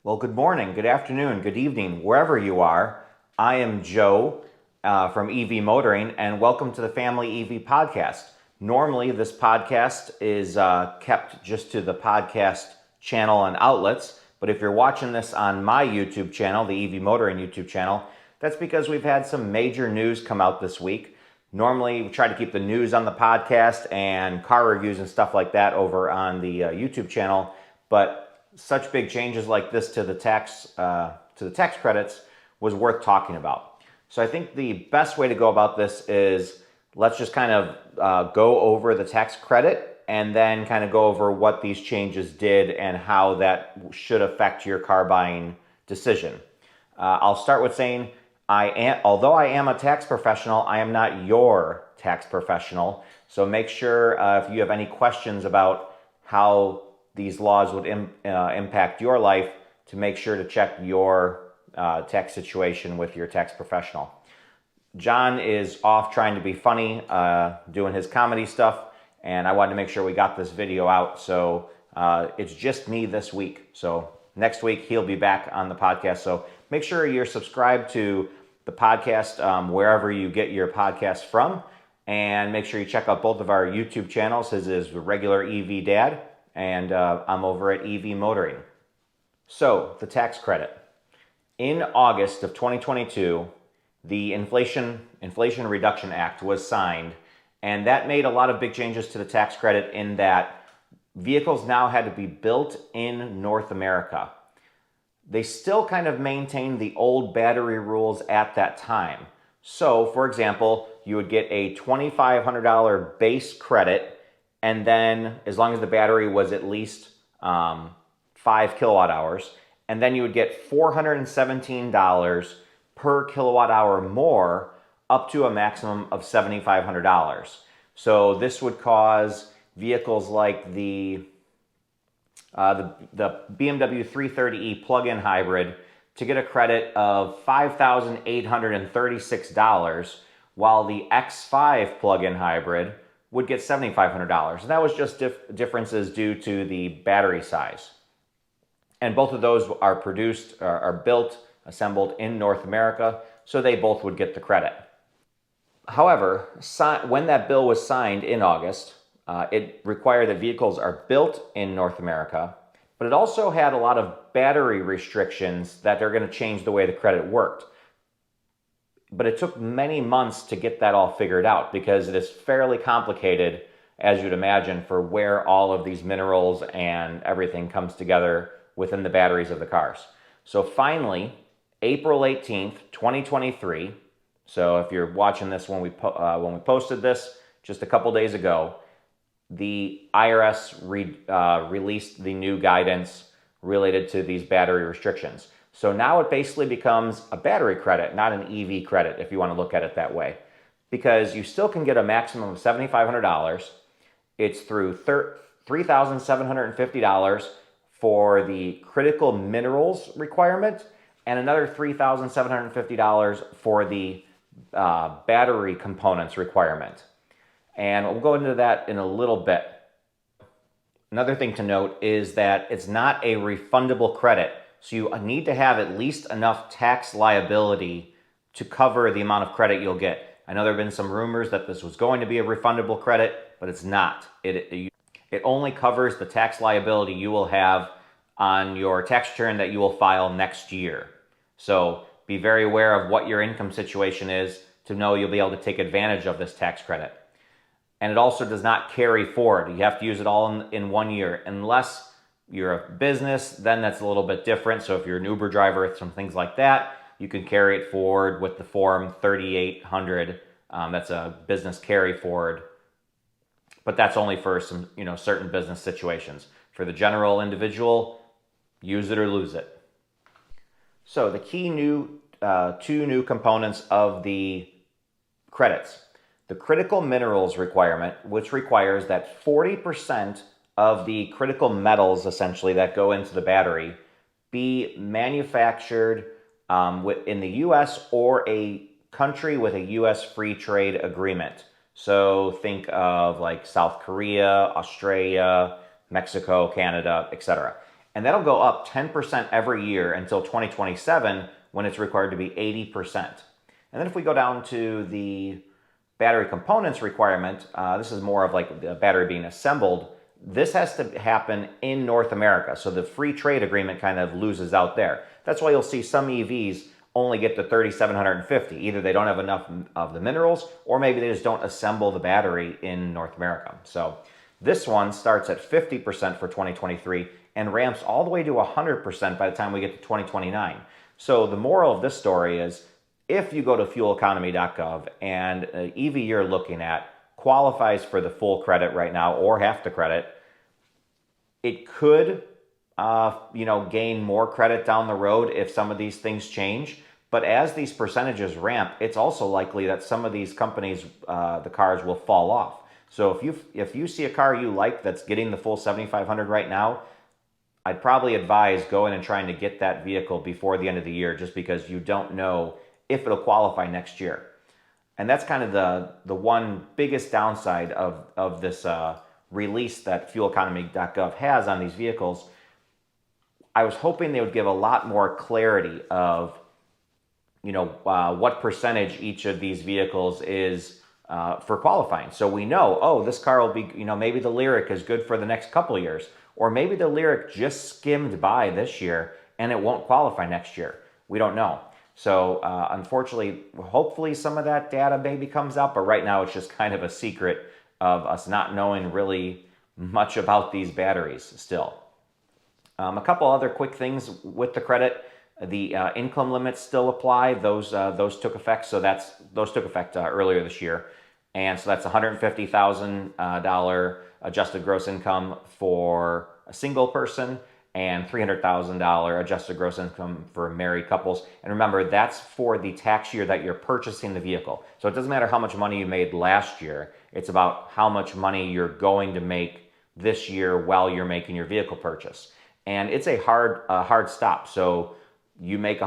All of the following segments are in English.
Well, good morning, good afternoon, good evening, wherever you are. I am Joe from EV Motoring, and welcome to the Family EV Podcast. Normally, this podcast is kept just to the podcast channel and outlets, but if you're watching this on my YouTube channel, the EV Motoring YouTube channel, that's because we've had some major news come out this week. Normally, we try to keep the news on the podcast and car reviews and stuff like that over on the YouTube channel, but such big changes like this to the tax credits was worth talking about. So I think the best way to go about this is let's just kind of go over the tax credit and then kind of go over what these changes did and how that should affect your car buying decision. I'll start with saying although I am a tax professional, I am not your tax professional. So make sure if you have any questions about how these laws would impact your life, to make sure to check your tax situation with your tax professional. John is off trying to be funny, doing his comedy stuff, and I wanted to make sure we got this video out. So it's just me this week. So next week he'll be back on the podcast. So make sure you're subscribed to the podcast wherever you get your podcasts from, and make sure you check out both of our YouTube channels. His is Regular EV Dad, and I'm over at EV Motoring. So, the tax credit. In August of 2022, the Inflation Reduction Act was signed, and that made a lot of big changes to the tax credit in that vehicles now had to be built in North America. They still kind of maintained the old battery rules at that time. So, for example, you would get a $2,500 base credit, and then as long as the battery was at least 5 kilowatt hours, and then you would get $417 per kilowatt hour more, up to a maximum of $7,500. So this would cause vehicles like the BMW 330e plug-in hybrid to get a credit of $5,836, while the X5 plug-in hybrid would get $7,500. And that was just differences due to the battery size. And both of those are built, assembled in North America, so they both would get the credit. However, when that bill was signed in August, it required that vehicles are built in North America, but it also had a lot of battery restrictions that are going to change the way the credit worked. But it took many months to get that all figured out, because it is fairly complicated, as you'd imagine, for where all of these minerals and everything comes together within the batteries of the cars. So finally, April 18th, 2023, so if you're watching this when we posted this just a couple days ago, the IRS released the new guidance related to these battery restrictions. So now it basically becomes a battery credit, not an EV credit, if you want to look at it that way. Because you still can get a maximum of $7,500. It's through $3,750 for the critical minerals requirement, and another $3,750 for the battery components requirement. And we'll go into that in a little bit. Another thing to note is that it's not a refundable credit. So you need to have at least enough tax liability to cover the amount of credit you'll get. I know there have been some rumors that this was going to be a refundable credit, but it's not. It only covers the tax liability you will have on your tax return that you will file next year. So be very aware of what your income situation is to know you'll be able to take advantage of this tax credit. And it also does not carry forward. You have to use it all in 1 year, unless you're a business, then that's a little bit different. So if you're an Uber driver, some things like that, you can carry it forward with the Form 3800. That's a business carry forward, but that's only for some certain business situations. For the general individual, use it or lose it. So the key two new components of the credits: the critical minerals requirement, which requires that 40% of the critical metals, essentially, that go into the battery be manufactured in the U.S. or a country with a U.S. free trade agreement. So think of like South Korea, Australia, Mexico, Canada, etc. And that'll go up 10% every year until 2027, when it's required to be 80%. And then if we go down to the battery components requirement, this is more of like the battery being assembled. This has to happen in North America, so the free trade agreement kind of loses out there. That's why you'll see some EVs only get to 3,750. Either they don't have enough of the minerals, or maybe they just don't assemble the battery in North America. So this one starts at 50% for 2023 and ramps all the way to 100% by the time we get to 2029. So the moral of this story is, if you go to fueleconomy.gov and an EV you're looking at qualifies for the full credit right now or half the credit, it could gain more credit down the road if some of these things change. But as these percentages ramp, it's also likely that some of these companies, the cars will fall off. So if you see a car you like that's getting the full 7,500 right now, I'd probably advise going and trying to get that vehicle before the end of the year, just because you don't know if it'll qualify next year. And that's kind of the one biggest downside of this release that fueleconomy.gov has on these vehicles. I was hoping they would give a lot more clarity of, what percentage each of these vehicles is for qualifying. So we know, oh, this car will be, maybe the Lyriq is good for the next couple of years, or maybe the Lyriq just skimmed by this year and it won't qualify next year. We don't know. So unfortunately, hopefully some of that data maybe comes out, but right now it's just kind of a secret of us not knowing really much about these batteries still. A couple other quick things with the credit. The income limits still apply. Those took effect. Those took effect earlier this year, and so that's $150,000 adjusted gross income for a single person, and $300,000 adjusted gross income for married couples. And remember, that's for the tax year that you're purchasing the vehicle. So it doesn't matter how much money you made last year. It's about how much money you're going to make this year while you're making your vehicle purchase. And it's a hard stop. So you make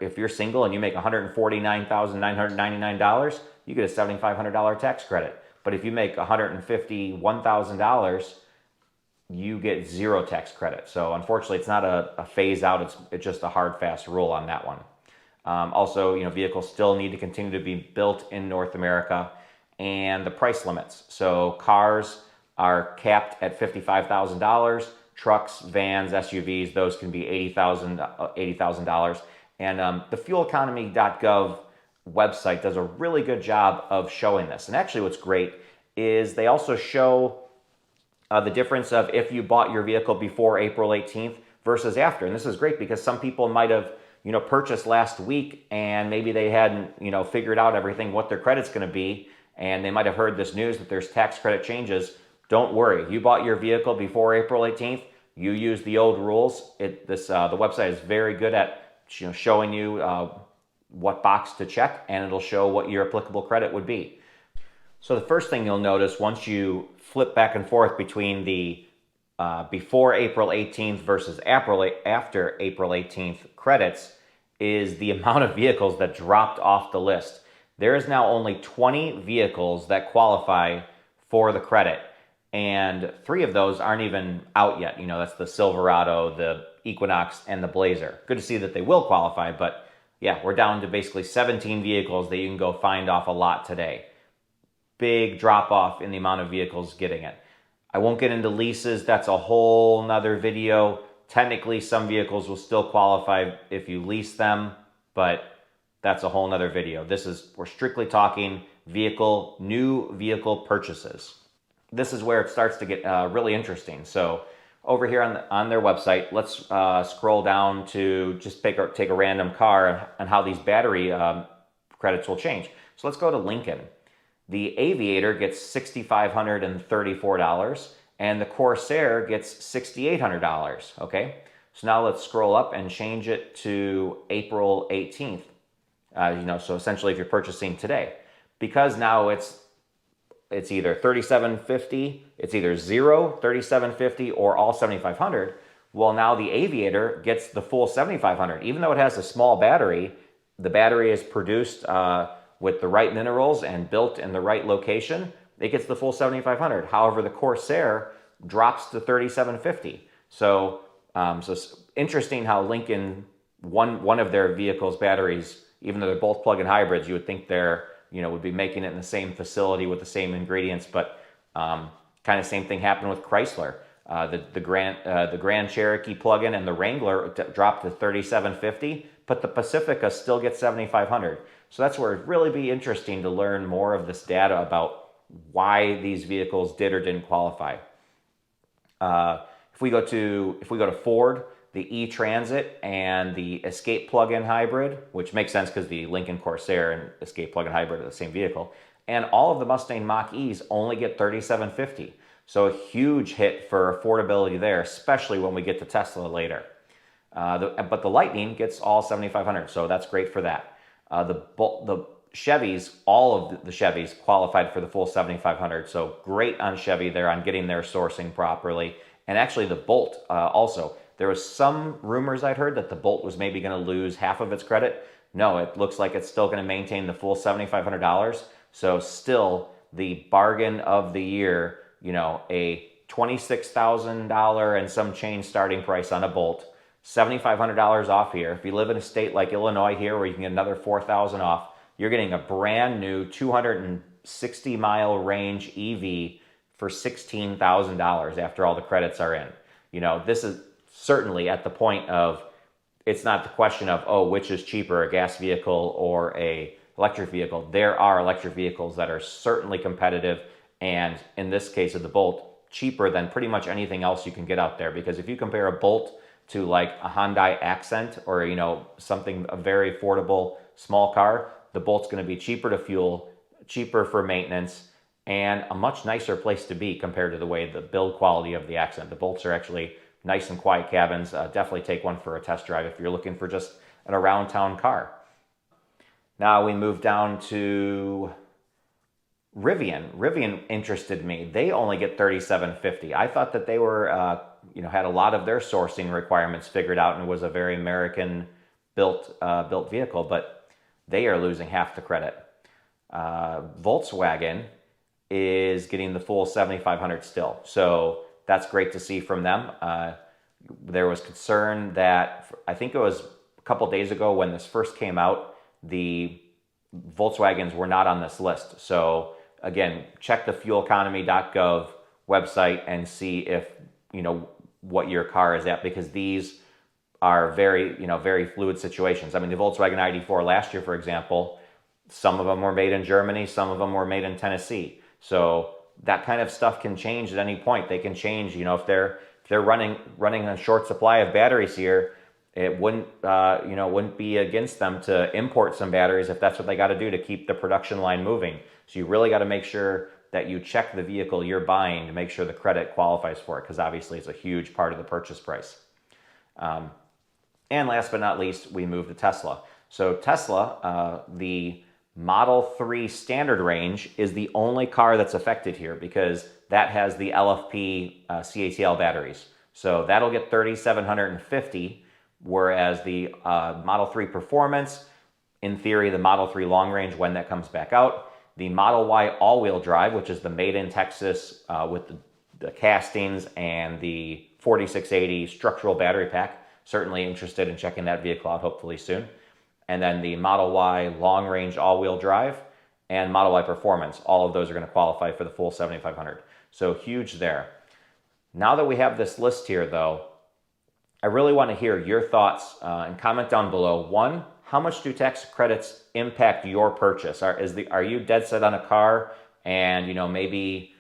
if you're single and you make $149,999, you get a $7,500 tax credit. But if you make $151,000, you get zero tax credit. So unfortunately, it's not a phase out. It's just a hard, fast rule on that one. Also, vehicles still need to continue to be built in North America, and the price limits. So cars are capped at $55,000. Trucks, vans, SUVs, those can be $80,000. And the fueleconomy.gov website does a really good job of showing this. And actually what's great is they also show the difference of if you bought your vehicle before April 18th versus after. And this is great because some people might have, purchased last week and maybe they hadn't, figured out everything, what their credit's going to be. And they might have heard this news that there's tax credit changes. Don't worry. You bought your vehicle before April 18th. You use the old rules. The website is very good at showing you what box to check, and it'll show what your applicable credit would be. So the first thing you'll notice once you flip back and forth between the before April 18th versus after April 18th credits is the amount of vehicles that dropped off the list. There is now only 20 vehicles that qualify for the credit, and 3 of those aren't even out yet. That's the Silverado, the Equinox, and the Blazer. Good to see that they will qualify, but yeah, we're down to basically 17 vehicles that you can go find off a lot today. Big drop off in the amount of vehicles getting it. I won't get into leases. That's a whole nother video. Technically, some vehicles will still qualify if you lease them, but that's a whole nother video. We're strictly talking new vehicle purchases. This is where it starts to get really interesting. So over here on their website, let's scroll down to just take a random car and how these battery credits will change. So let's go to Lincoln. The Aviator gets $6,534, and the Corsair gets $6,800, okay? So now let's scroll up and change it to April 18th. So essentially if you're purchasing today, because now it's either $3,750, it's either zero $3,750 or all $7,500. Well, now the Aviator gets the full $7,500. Even though it has a small battery, the battery is produced with the right minerals and built in the right location. It gets the full $7,500. However, the Corsair drops to $3,750. So So it's interesting how Lincoln, one of their vehicles' batteries, even though they're both plug-in hybrids, you would think they're, would be making it in the same facility with the same ingredients, but kind of same thing happened with Chrysler. The Grand Cherokee plug-in and the Wrangler dropped to 3,750, but the Pacifica still gets 7,500. So that's where it'd really be interesting to learn more of this data about why these vehicles did or didn't qualify. If we go to Ford, the E-Transit and the Escape plug-in hybrid, which makes sense because the Lincoln Corsair and Escape plug-in hybrid are the same vehicle, and all of the Mustang Mach-E's only get 3,750. So a huge hit for affordability there, especially when we get to Tesla later. But the Lightning gets all 7,500, so that's great for that. The Chevys, all of the Chevys qualified for the full 7,500, so great on Chevy there on getting their sourcing properly. And actually the Bolt also. There was some rumors I'd heard that the Bolt was maybe going to lose half of its credit. No, it looks like it's still going to maintain the full $7,500. So still the bargain of the year, a $26,000 and some change starting price on a Bolt, $7,500 off here. If you live in a state like Illinois here where you can get another $4,000 off, you're getting a brand new 260-mile range EV for $16,000 after all the credits are in. This is certainly at the point of, it's not the question of, oh, which is cheaper, a gas vehicle or a electric vehicle. There are electric vehicles that are certainly competitive, and in this case of the Bolt, cheaper than pretty much anything else you can get out there. Because if you compare a Bolt to like a Hyundai Accent or, a very affordable small car, the Bolt's going to be cheaper to fuel, cheaper for maintenance, and a much nicer place to be compared to the way the build quality of the Accent. The Bolts are actually nice and quiet cabins. Definitely take one for a test drive if you're looking for just an around town car. Now we move down to Rivian. Rivian interested me. They only get 3,750. I thought that they were, had a lot of their sourcing requirements figured out and was a very American built vehicle, but they are losing half the credit. Volkswagen is getting the full 7,500 still. So that's great to see from them. There was concern that, I think it was a couple days ago when this first came out, the Volkswagens were not on this list. So again, check the fueleconomy.gov website and see if, what your car is at, because these are very fluid situations. I mean, the Volkswagen ID4 last year, for example, some of them were made in Germany, some of them were made in Tennessee. So that kind of stuff can change at any point. They can change, if they're running a short supply of batteries here, it wouldn't be against them to import some batteries if that's what they got to do to keep the production line moving. So you really got to make sure that you check the vehicle you're buying to make sure the credit qualifies for it, because obviously it's a huge part of the purchase price. And last but not least, we move to Tesla. So Tesla, the Model 3 standard range is the only car that's affected here because that has the LFP CATL batteries. So that'll get 3,750, whereas the Model 3 Performance, in theory, the Model 3 long range when that comes back out, the Model Y all-wheel drive, which is the made in Texas with the castings and the 4680 structural battery pack. Certainly interested in checking that vehicle out hopefully soon. And then the Model Y long-range all-wheel drive and Model Y Performance. All of those are going to qualify for the full 7,500. So huge there. Now that we have this list here, though, I really want to hear your thoughts and comment down below. One, how much do tax credits impact your purchase? Are you dead set on a car and maybe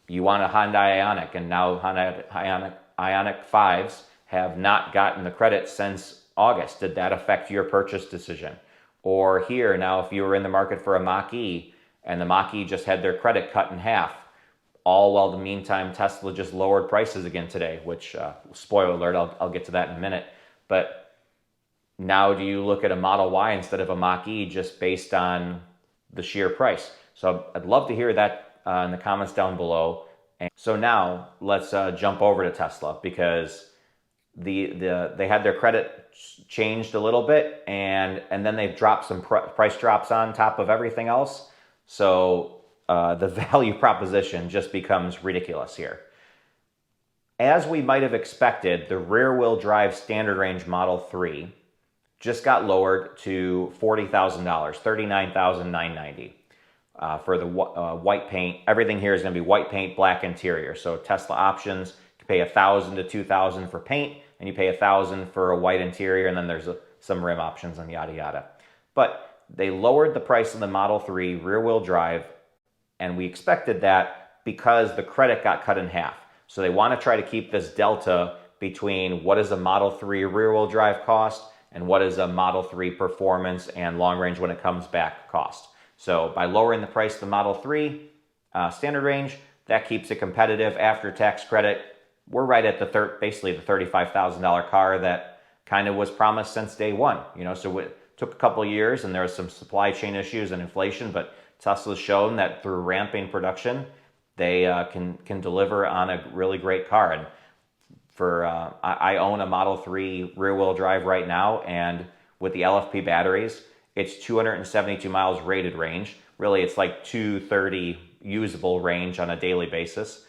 you want a Hyundai Ioniq, and now Hyundai Ioniq 5s have not gotten the credit since August? Did that affect your purchase decision? Or here, now if you were in the market for a Mach-E and the Mach-E just had their credit cut in half, all while the meantime Tesla just lowered prices again today, which, spoiler alert, I'll get to that in a minute. But now do you look at a Model Y instead of a Mach-E just based on the sheer price? So I'd love to hear that in the comments down below. And so now let's jump over to Tesla, because they had their credit changed a little bit, and then they've dropped some price drops on top of everything else. So the value proposition just becomes ridiculous here. As we might have expected, the rear-wheel drive standard range Model 3 just got lowered to $40,000, $39,990 for the white paint. Everything here is going to be white paint, black interior. So Tesla options, you pay $1,000 to $2,000 for paint, and you pay $1,000 for a white interior, and then there's some rim options and yada yada. But they lowered the price of the Model 3 rear-wheel drive, and we expected that because the credit got cut in half. So they want to try to keep this delta between what is a Model 3 rear-wheel drive cost and what is a Model 3 performance and long range when it comes back cost. So by lowering the price of the Model 3 standard range, that keeps it competitive. After tax credit, we're right at basically the $35,000 car that kind of was promised since day one. So it took a couple of years and there was some supply chain issues and inflation, but Tesla's shown that through ramping production, they can deliver on a really great car. And I own a Model 3 rear-wheel drive right now, and with the LFP batteries, it's 272 miles rated range. Really, it's like 230 usable range on a daily basis.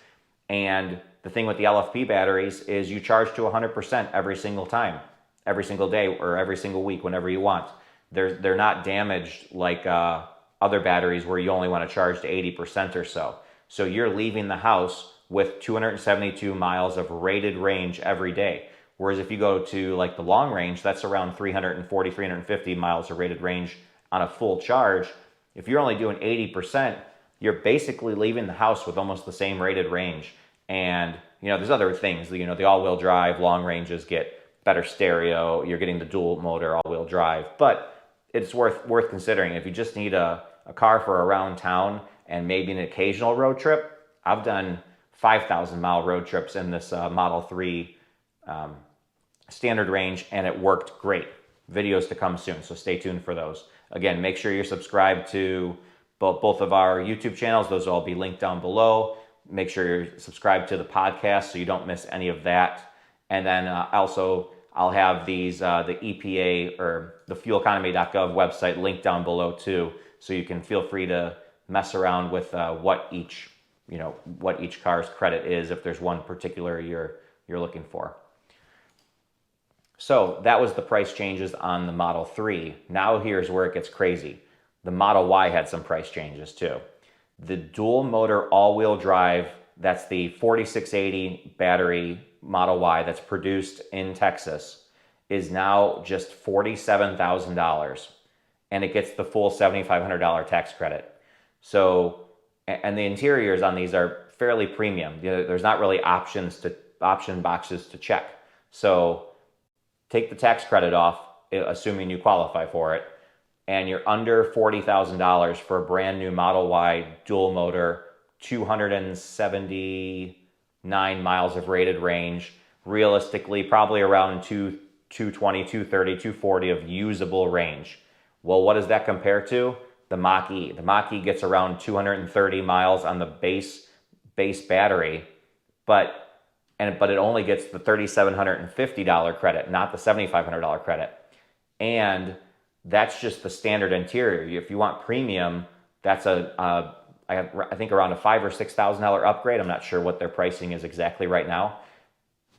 And the thing with the LFP batteries is you charge to 100% every single time, every single day, or every single week, whenever you want. They're not damaged like other batteries where you only want to charge to 80% or so. So you're leaving the house with 272 miles of rated range every day. Whereas if you go to like the long range, that's around 340, 350 miles of rated range on a full charge. If you're only doing 80%, you're basically leaving the house with almost the same rated range. And, there's other things, the all-wheel drive, long ranges get better stereo, you're getting the dual motor all-wheel drive, but it's worth considering. If you just need a car for around town and maybe an occasional road trip, I've done 5,000 mile road trips in this Model 3 standard range, and it worked great. Videos to come soon, so stay tuned for those. Again, make sure you're subscribed to both of our YouTube channels. Those will all be linked down below. Make sure you're subscribed to the podcast so you don't miss any of that. And then also, I'll have these, the EPA or the fueleconomy.gov website linked down below too, so you can feel free to mess around with what each car's credit is if there's one particular you're looking for. So that was the price changes on the Model 3. Now here's where it gets crazy. The Model Y had some price changes too. The dual motor all-wheel drive, that's the 4680 battery Model Y that's produced in Texas, is now just $47,000, and it gets the full $7,500 tax credit. So, and the interiors on these are fairly premium. There's not really option boxes to check. So take the tax credit off, assuming you qualify for it, and you're under $40,000 for a brand new Model Y dual motor, 279 miles of rated range, realistically probably around 220, 230, 240 of usable range. Well, what does that compare to? The Mach-E. The Mach-E gets around 230 miles on the base battery, but it only gets the $3,750 credit, not the $7,500 credit. And that's just the standard interior. If you want premium, that's I think around a $5,000 or $6,000 upgrade. I'm not sure what their pricing is exactly right now,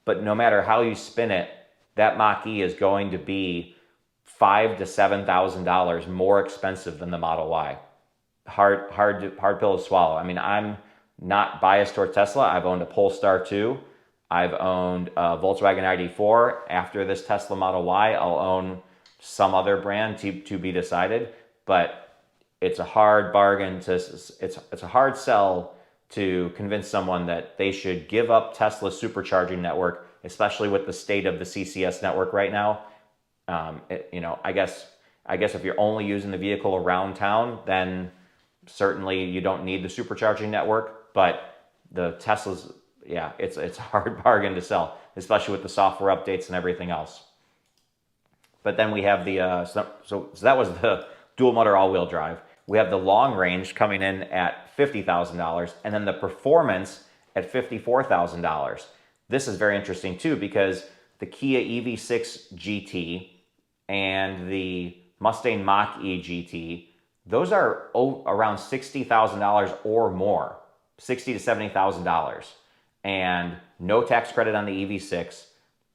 but no matter how you spin it, that Mach-E is going to be $5,000 to $7,000 more expensive than the Model Y. Hard pill to swallow. I mean, I'm not biased toward Tesla. I've owned a Polestar 2. I've owned a Volkswagen ID4. After this Tesla Model Y, I'll own some other brand to be decided. But it's a hard bargain it's a hard sell to convince someone that they should give up Tesla's supercharging network, especially with the state of the CCS network right now. I guess if you're only using the vehicle around town, then certainly you don't need the supercharging network. But the Teslas, it's a hard bargain to sell, especially with the software updates and everything else. But then we have the so that was the dual motor all-wheel drive. We have the long range coming in at $50,000, and then the performance at $54,000. This is very interesting too, because the Kia EV6 GT and the Mustang Mach-E GT, those are around $60,000 or more, $60,000 to $70,000. and no tax credit on the EV6,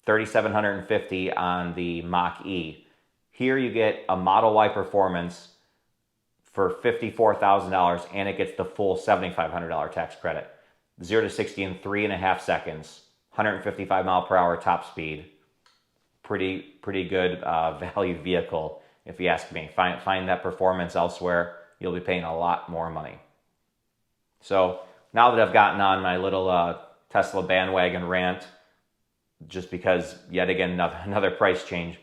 $3,750 on the Mach-E. Here you get a Model Y Performance for $54,000, and it gets the full $7,500 tax credit. 0 to 60 in 3.5 seconds, 155 mile per hour top speed. Pretty good value vehicle, if you ask me. Find that performance elsewhere, you'll be paying a lot more money. So now that I've gotten on my little Tesla bandwagon rant, just because yet again another price change,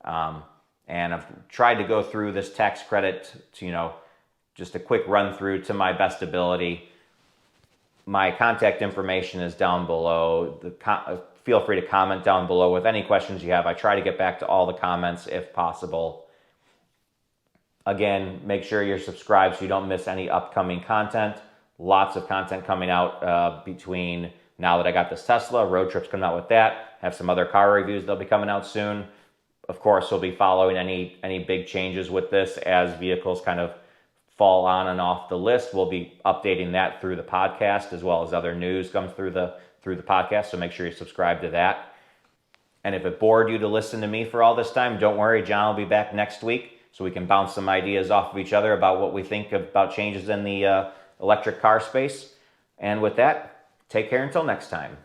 and I've tried to go through this tax credit to, just a quick run through to my best ability. My contact information is down below. Feel free to comment down below with any questions you have. I try to get back to all the comments if possible. Again, make sure you're subscribed so you don't miss any upcoming content. Lots of content coming out between now that I got this Tesla. Road Trip's coming out with that. Have some other car reviews that'll be coming out soon. Of course, we'll be following any big changes with this as vehicles kind of fall on and off the list. We'll be updating that through the podcast, as well as other news comes through the podcast. So make sure you subscribe to that. And if it bored you to listen to me for all this time, don't worry, John will be back next week so we can bounce some ideas off of each other about what we think about changes in the electric car space. And with that, take care until next time.